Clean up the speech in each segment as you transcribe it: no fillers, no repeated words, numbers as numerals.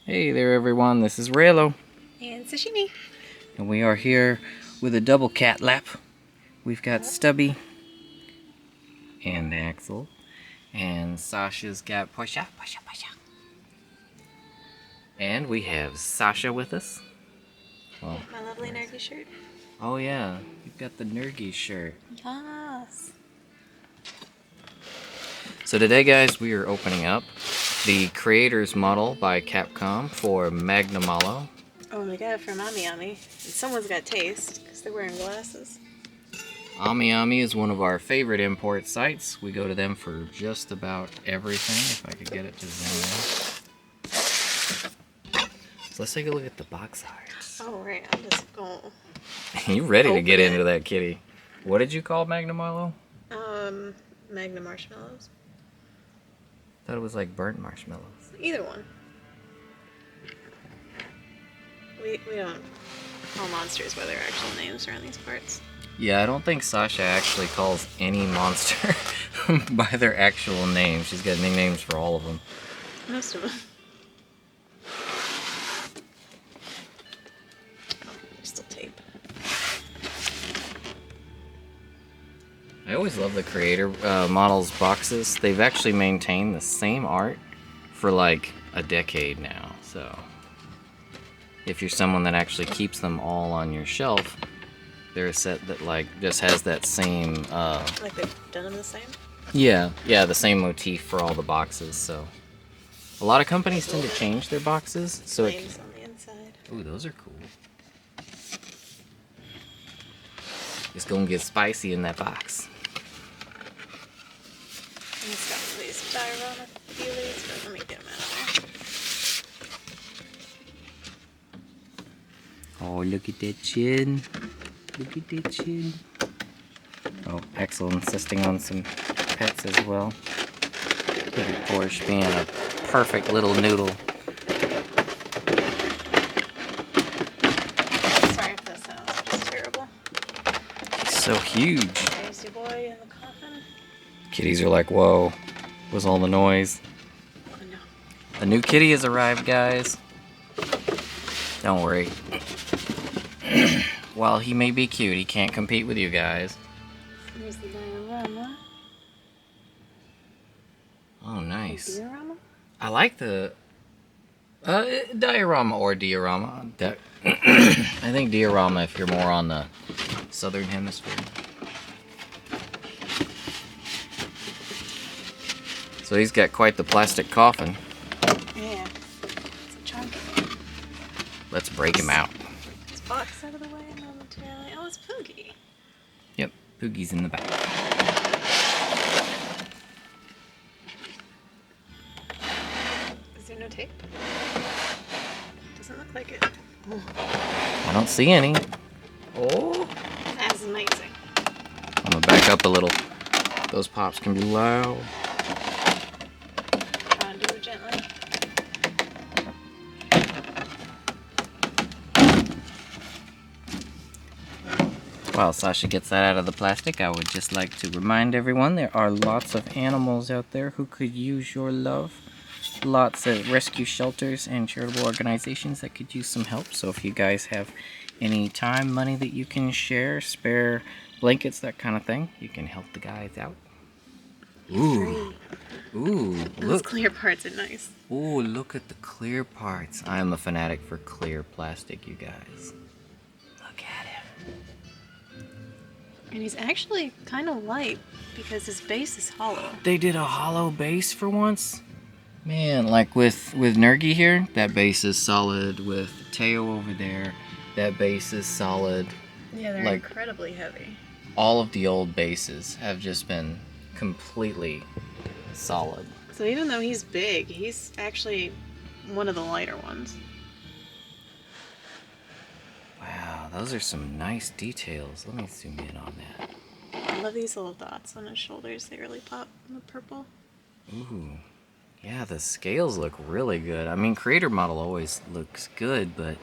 Hey there everyone, this is Raylo. And Sashimi. And we are here with a double cat lap. We've got Stubby and Axel. And Sasha's got Pasha. And we have Sasha with us. Well, my lovely Nergy shirt. Oh yeah, you've got the Nergy shirt. Yes. So today guys, we are opening up the creator's model by Capcom for Magnamalo. Oh, and we got it from Ami. And someone's got taste, because they're wearing glasses. Ami is one of our favorite import sites. We go to them for just about everything, if I could get it to zoom in. So let's take a look at the box art. Oh, right. I'm just going You ready to get into that kitty. What did you call Magnamalo? Magnum marshmallows. I thought it was like burnt marshmallows. Either one. We don't call monsters by their actual names around these parts. Yeah, I don't think Sasha actually calls any monster by their actual name. She's got nicknames for all of them. Most of them. Oh, there's still tape. I always love the creator models boxes. They've actually maintained the same art for like a decade now. So if you're someone that actually keeps them all on your shelf, they're a set that like just has that same Like they've done them the same? Yeah, the same motif for all the boxes. So a lot of companies tend to change their boxes. So Names on the inside. Ooh, those are cool. It's gonna get spicy in that box. And it's got one of these diorama feelies, but let me get them out of there. Oh, look at that chin. Look at that chin. Oh, Axel insisting on some pets as well. Look at Porsche being a perfect little noodle. Sorry if that sounds just terrible. He's so huge. There's your boy in the coffin. Kitties are like, whoa, what was all the noise? Oh no. A new kitty has arrived, guys. Don't worry. While he may be cute, he can't compete with you guys. Here's the diorama. Oh, nice. Diorama? I like the diorama or diorama. I think diorama if you're more on the southern hemisphere. So he's got quite the plastic coffin. Yeah. It's a chunk. Let's break him out. This box out of the way momentarily. Oh, it's Poogie. Yep, Poogie's in the back. Is there no tape? Doesn't look like it. I don't see any. Oh. That's amazing. I'm gonna back up a little. Those pops can be loud. Try and do it gently. While Sasha gets that out of the plastic, I would just like to remind everyone there are lots of animals out there who could use your love. Lots of rescue shelters and charitable organizations that could use some help. So if you guys have any time, money that you can share, spare blankets, that kind of thing, you can help the guys out. Ooh. Ooh, Those look. clear parts are nice. Ooh, look at the clear parts. I am a fanatic for clear plastic, you guys. Look at him. And he's actually kind of light because his base is hollow. They did a hollow base for once? Man, like with Nergy here, that base is solid. With Teo over there, that base is solid. Yeah, they're like, incredibly heavy. All of the old bases have just been completely solid. So even though he's big, he's actually one of the lighter ones. Wow, those are some nice details. Let me zoom in on that. I love these little dots on his shoulders. They really pop in the purple. Ooh. Yeah, the scales look really good. I mean, creator model always looks good, but...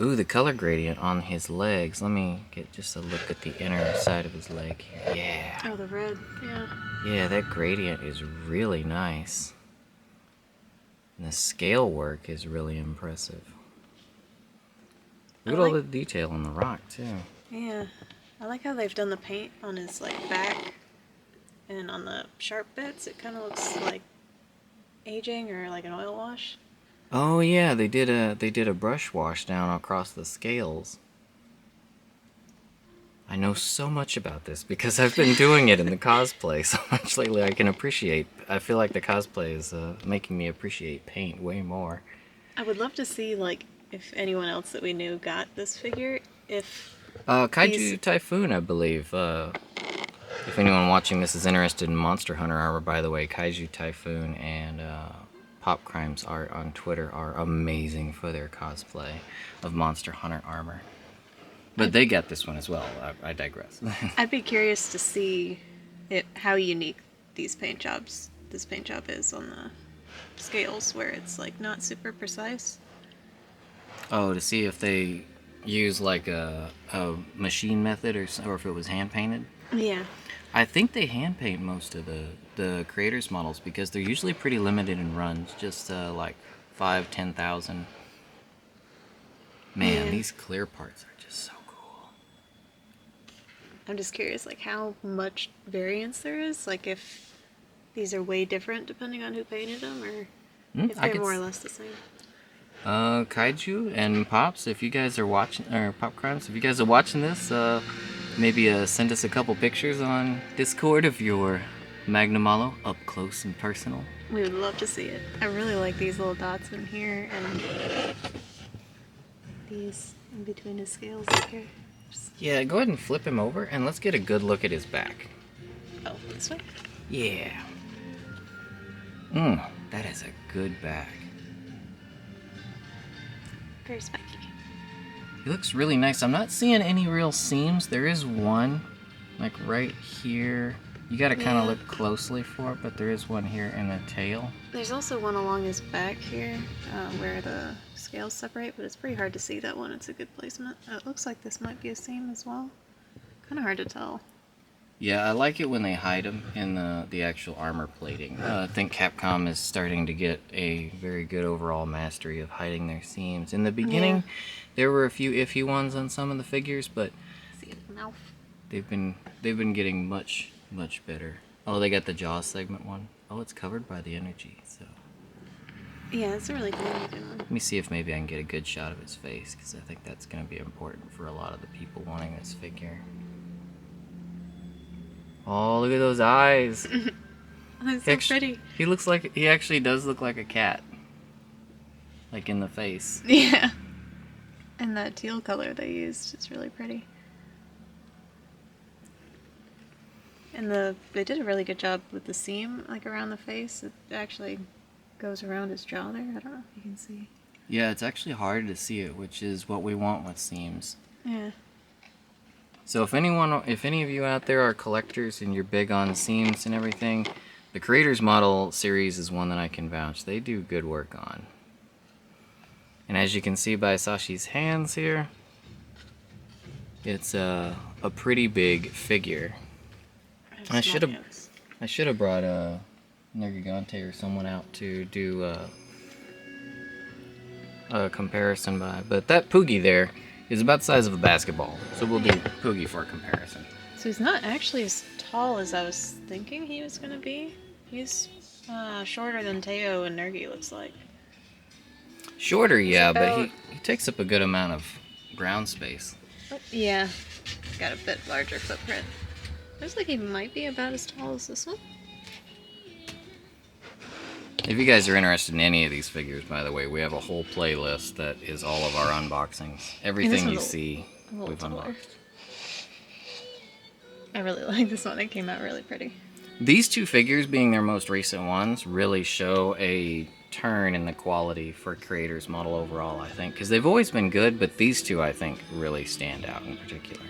Ooh, the color gradient on his legs. Let me get just a look at the inner side of his leg here. Yeah. Oh, the red. Yeah. Yeah, that gradient is really nice. And the scale work is really impressive. Look at all the detail on the rock, too. Yeah. I like how they've done the paint on his back, and on the sharp bits it kind of looks like aging or like an oil wash. Oh yeah, they did a brush wash down across the scales. I know so much about this because I've been doing it in the cosplay so much lately. I feel like the cosplay is making me appreciate paint way more. I would love to see if anyone else that we knew got this figure. If Kaiju Typhoon, I believe. If anyone watching this is interested in Monster Hunter armor, by the way, Kaiju Typhoon and Pop Crimes art on Twitter are amazing for their cosplay of Monster Hunter armor. But they got this one as well. I digress. I'd be curious to see how unique this paint job is on the scales, where it's not super precise. Oh, to see if they use a machine method or if it was hand painted. Yeah. I think they hand paint most of the creators models because they're usually pretty limited in runs, just 5,000-10,000. Man, Yeah. these clear parts are just so cool. I'm just curious, how much variance there is. If these are way different depending on who painted them, or if they're more or less the same. Kaiju and Pops, if you guys are watching, or Pop Crimes, if you guys are watching this, maybe send us a couple pictures on Discord of your Magnamalo up close and personal. We would love to see it. I really like these little dots in here and these in between his scales here. Yeah, go ahead and flip him over and let's get a good look at his back. Oh, this way? Yeah. That is a good back. Very spiky. He looks really nice. I'm not seeing any real seams. There is one, right here. You gotta kind of look closely for it, but there is one here in the tail. There's also one along his back here, where the scales separate, but it's pretty hard to see that one. It's a good placement. It looks like this might be a seam as well. Kind of hard to tell. Yeah, I like it when they hide them in the actual armor plating. I think Capcom is starting to get a very good overall mastery of hiding their seams. In the beginning, there were a few iffy ones on some of the figures, but see his mouth. They've been getting much better. Oh, they got the jaw segment one. Oh, it's covered by the energy. So yeah, it's a really cool looking one. let me see if maybe I can get a good shot of his face because I think that's going to be important for a lot of the people wanting this figure. Oh, look at those eyes. That's so pretty. He actually does look like a cat. In the face. Yeah. And that teal color they used is really pretty. And they did a really good job with the seam, around the face. It actually goes around his jaw there. I don't know if you can see. Yeah, it's actually hard to see it, which is what we want with seams. Yeah. So if any of you out there are collectors and you're big on seams and everything, the Creators Model series is one that I can vouch. They do good work on. And as you can see by Sashi's hands here, it's a pretty big figure. I should have brought Nergigante or someone out to do a comparison but that Poogie there is about the size of a basketball, so we'll do Poogie for a comparison. So he's not actually as tall as I was thinking he was going to be. He's shorter than Teo and Nergi looks like. Shorter, yeah, but he takes up a good amount of ground space. Oh, yeah, got a bit larger footprint. Looks like he might be about as tall as this one. If you guys are interested in any of these figures, by the way, we have a whole playlist that is all of our unboxings. Everything you see, we've unboxed. I really like this one. It came out really pretty. These two figures, being their most recent ones, really show a turn in the quality for Creators Model overall, I think. Because they've always been good, but these two, I think, really stand out in particular.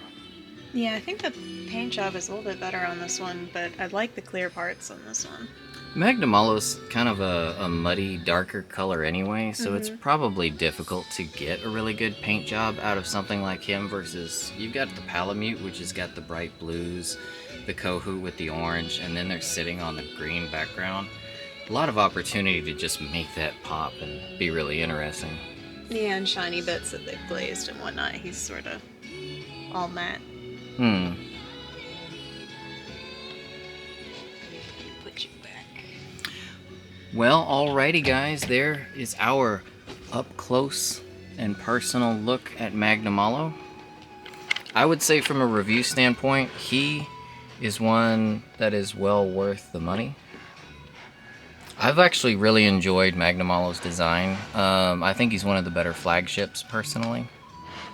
Yeah, I think the paint job is a little bit better on this one, but I like the clear parts on this one. Magnamalo's kind of a muddy, darker color anyway, so it's Mm-hmm. probably difficult to get a really good paint job out of something like him versus you've got the Palamute, which has got the bright blues, the Kohu with the orange, and then they're sitting on the green background. A lot of opportunity to just make that pop and be really interesting. Yeah, and shiny bits that they've glazed and whatnot. He's sort of all matte. Hmm. Put you back. Well, alrighty guys, there is our up close and personal look at Magnamalo. I would say from a review standpoint, he is one that is well worth the money. I've actually really enjoyed Magnamalo's design. I think he's one of the better flagships, personally.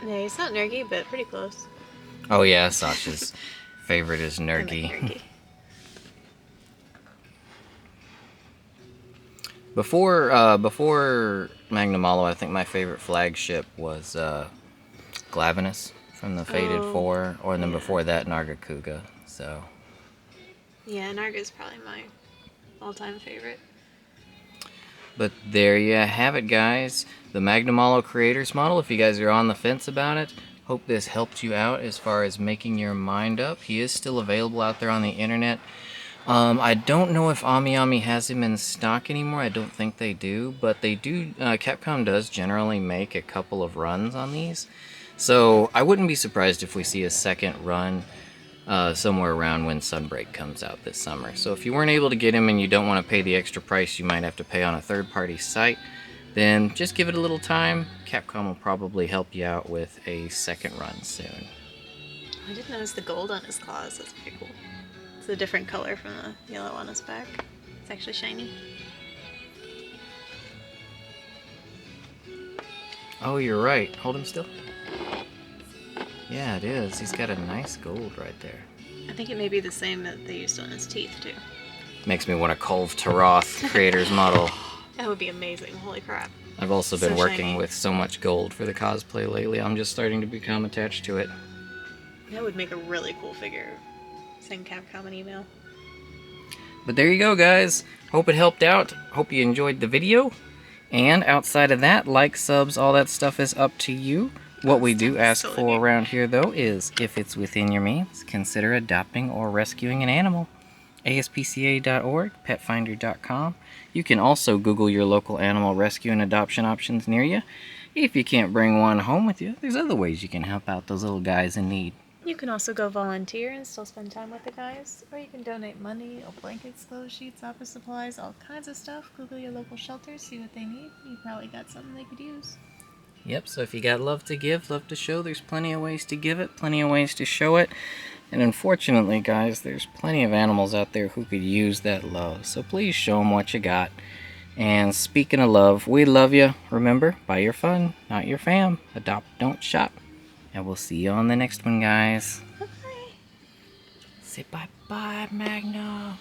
Yeah, he's not Nergy, but pretty close. Oh yeah, Sasha's favorite is I like Nergy. Nergy. Before Magnamalo, I think my favorite flagship was Glavenus from the Faded Oh, 4, or then yeah. before that, Nargacuga. So, Yeah, Narga's probably my all-time favorite. but there you have it, guys. The Magnamalo Creators Model. If you guys are on the fence about it, hope this helped you out as far as making your mind up. He is still available out there on the internet. I don't know if AmiAmi has him in stock anymore. I don't think they do, but they do. Capcom does generally make a couple of runs on these, so I wouldn't be surprised if we see a second run somewhere around when Sunbreak comes out this summer. So if you weren't able to get him and you don't want to pay the extra price you might have to pay on a third-party site, then just give it a little time. Capcom will probably help you out with a second run soon. I did notice the gold on his claws. That's pretty cool. It's a different color from the yellow on his back. It's actually shiny. Oh, you're right. Hold him still. Yeah, it is. He's got a nice gold right there. I think it may be the same that they used on his teeth, too. Makes me want to Culve Taroth Creators Model. That would be amazing. Holy crap. I've also been So working shiny. with so much gold for the cosplay lately, I'm just starting to become attached to it. That would make a really cool figure. Send Capcom an email. But there you go, guys. Hope it helped out. Hope you enjoyed the video. And outside of that, like, subs, all that stuff is up to you. What we do ask for around here, though, is if it's within your means, consider adopting or rescuing an animal. ASPCA.org, petfinder.com. You can also Google your local animal rescue and adoption options near you. If you can't bring one home with you, there's other ways you can help out those little guys in need. You can also go volunteer and still spend time with the guys, or you can donate money, or blankets, clothes, sheets, office supplies, all kinds of stuff. Google your local shelters, see what they need. You probably got something they could use. Yep, so if you got love to give, love to show, there's plenty of ways to give it, plenty of ways to show it. And unfortunately, guys, there's plenty of animals out there who could use that love. So please show them what you got. And speaking of love, we love you. Remember, buy your fun, not your fam. Adopt, don't shop. And we'll see you on the next one, guys. Bye. Say bye-bye, Magna.